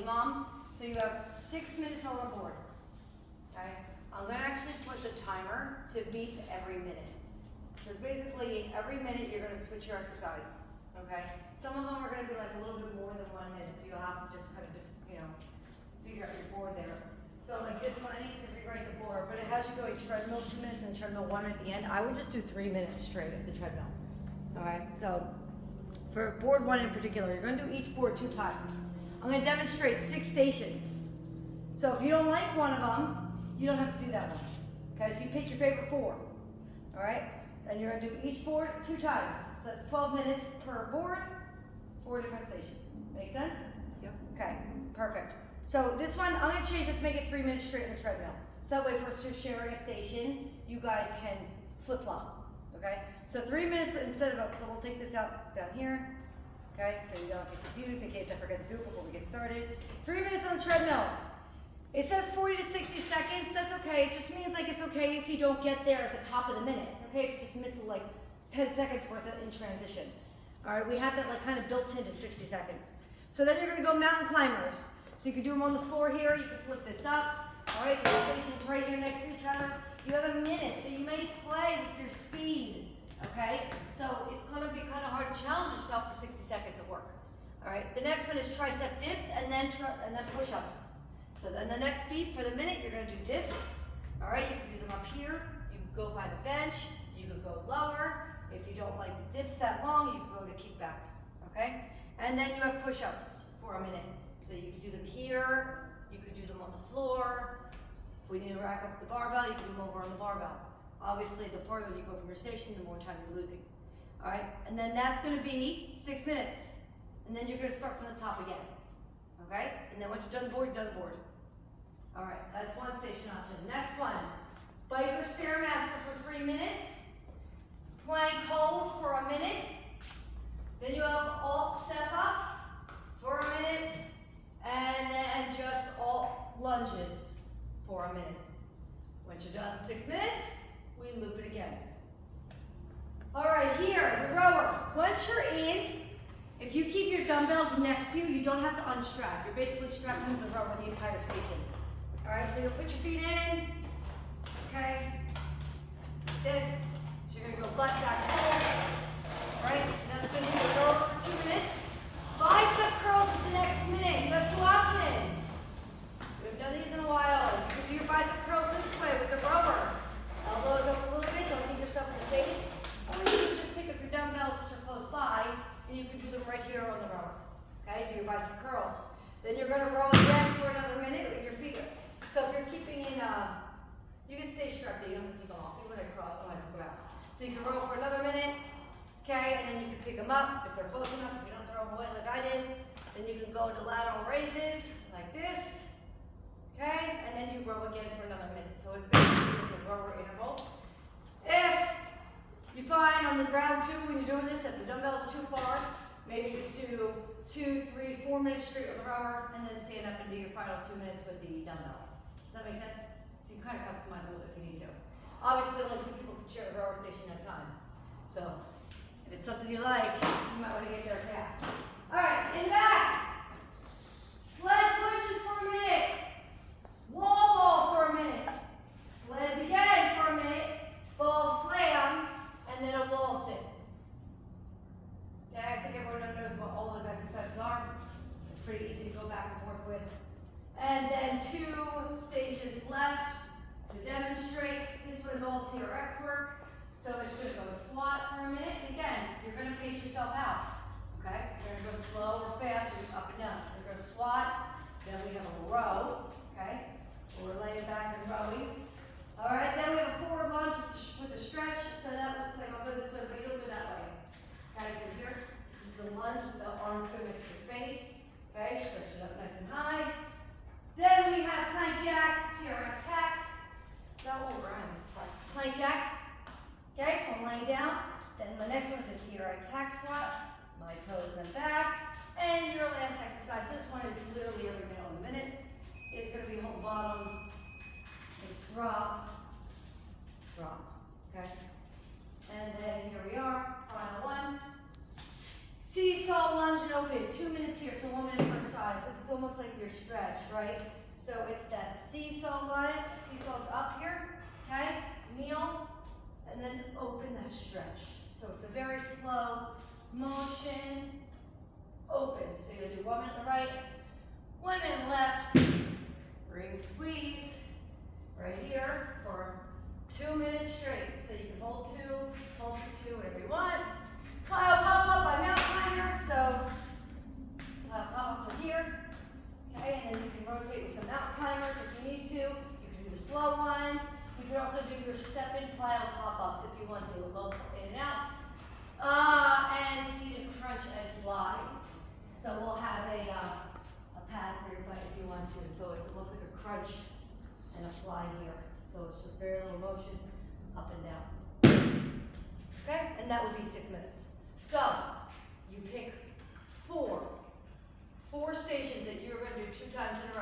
EMOM. So you have 6 minutes on the board. Okay? I'm going to actually put the timer to beep every minute. So it's basically every minute you're going to switch your exercise. Okay? Some of them are going to be like a little bit more than 1 minute, so you'll have to just kind of, figure out your board there. So like this one, I need to rewrite the board, but it has you going treadmill 2 minutes and treadmill 1 at the end. I would just do 3 minutes straight of the treadmill. All right? So for board 1 in particular, you're going to do each board 2 times. I'm going to demonstrate 6 stations. So if you don't like one of them, you don't have to do that one. Okay, so you pick your favorite 4. All right? And you're going to do each board 2 times. So that's 12 minutes per board, 4 different stations. Make sense? Yep. Okay, perfect. So this one, I'm going to change it to make it 3 minutes straight on the treadmill. So that way for us sharing a station, you guys can flip-flop. Okay? So 3 minutes instead of, so we'll take this out down here. Okay, so you don't get confused in case I forget to do it before we get started. 3 minutes on the treadmill. It says 40 to 60 seconds. That's okay. It just means like it's okay if you don't get there at the top of the minute. It's okay if you just miss like 10 seconds worth in transition. All right, we have that like kind of built into 60 seconds. So then you're going to go mountain climbers. So you can do them on the floor here. You can flip this up. All right, your stations right here next to each other. You have a minute, so you may play with your speed. Okay, so it's going to be kind of hard to challenge yourself for 60 seconds of work. All right, the next one is tricep dips and then push-ups. So then the next beat for the minute, you're going to do dips. All right, you can do them up here. You can go by the bench. You can go lower. If you don't like the dips that long, you can go to kickbacks. Okay, and then you have push-ups for a minute. So you can do them here. You could do them on the floor. If we need to rack up the barbell, you can do them over on the barbell. Obviously, the farther you go from your station, the more time you're losing. All right, and then that's going to be 6 minutes. And then you're going to start from the top again. Okay, and then once you're done the board, you're done the board. All right, that's one station option. Next one, biker stairmaster for 3 minutes. Plank hold for a minute. Then you have alt step-ups for a minute. And then just alt lunges for a minute. Once you're done 6 minutes, we loop it again. All right, here, the rower. Once you're in, if you keep your dumbbells next to you, you don't have to unstrap. You're basically strapped into the rower the entire station. All right, so you'll put your feet in, okay, like this. So you're gonna go butt back forward. All right, so that's gonna be the rower for 2 minutes. Bicep curls is the next minute. You have 2 options. We haven't done these in a while. You can do your bicep curls this way with the rower. Elbows up a little bit, don't hit yourself in the face. Or you can just pick up your dumbbells which are close by, and you can do them right here on the rower. Okay, do your bicep curls. Then you're gonna row again for another minute with your feet. So if you're keeping in, you can stay strapped, you don't have to take them off. Even when I crawl, I don't have to go out. So you can row for another minute, okay, and then you can pick them up if they're close enough. If you don't throw them away like I did, then you can go into lateral raises like this, okay, and then you row again for another minute. So it's basically a rower interval. If you find on the round 2 when you're doing this that the dumbbells are too far, maybe just do 2, 3, 4 minutes straight on the rower, and then stand up and do your final 2 minutes with the dumbbells. Does that make sense? So you can kind of customize a little bit if you need to. Obviously, only 2 people can share a rower station at a time. So if it's something you like, you might want to get there fast. All right, in the back. Sled pushes for a minute. Wall ball for a minute. Sleds again for a minute. Ball slam, and then a wall sit. Okay, I think everyone knows what all those exercises are. It's pretty easy to go back and forth with. And then 2 stations left to demonstrate. This one is all TRX work. So it's going to go squat for a minute. And again, you're going to pace yourself out. Okay? You're going to go slow or fast and up and down. You're going to squat. Then we have a row. Okay? We're laying back and rowing. All right. Then we have a forward lunge with a stretch. So that looks like I'll go this way, but you don't go that way. Okay? So here, this is the lunge. The arms go next to your face. Okay? Stretch it up nice and high. Then we have plank jack, TRX hack. So that all rhymes. It's like plank jack. Okay, so I'm laying down. Then the next one is a TRX hack squat. My toes and back. And your last exercise, this one is literally every minute on the minute, is going to be whole bottom. It's drop, drop. Okay? And then here we are, final one. Seesaw lunge and open. 2 minutes here, so 1 minute per side. So this is almost almost like your stretch, right? So it's that seesaw line, seesaw up here, okay? Kneel, and then open that stretch. So it's a very slow motion, open. So you'll do 1 minute on the right, 1 minute left, ring squeeze, right here for 2 minutes straight. So you can hold 2, pulse to 2, whatever you want. Plyo pop-up by mountain climber, so pop-ups are here. Okay, and then you can rotate with some mountain climbers if you need to. You can do the slow ones. You can also do your step-in plyo pop-ups if you want to. Low in and out. And seated crunch and fly. So we'll have a pad for your butt if you want to. So it's almost like a crunch and a fly here. So it's just very little motion up and down. Okay, and that would be 6 minutes. So you pick four stations that you're going to do 2 times in a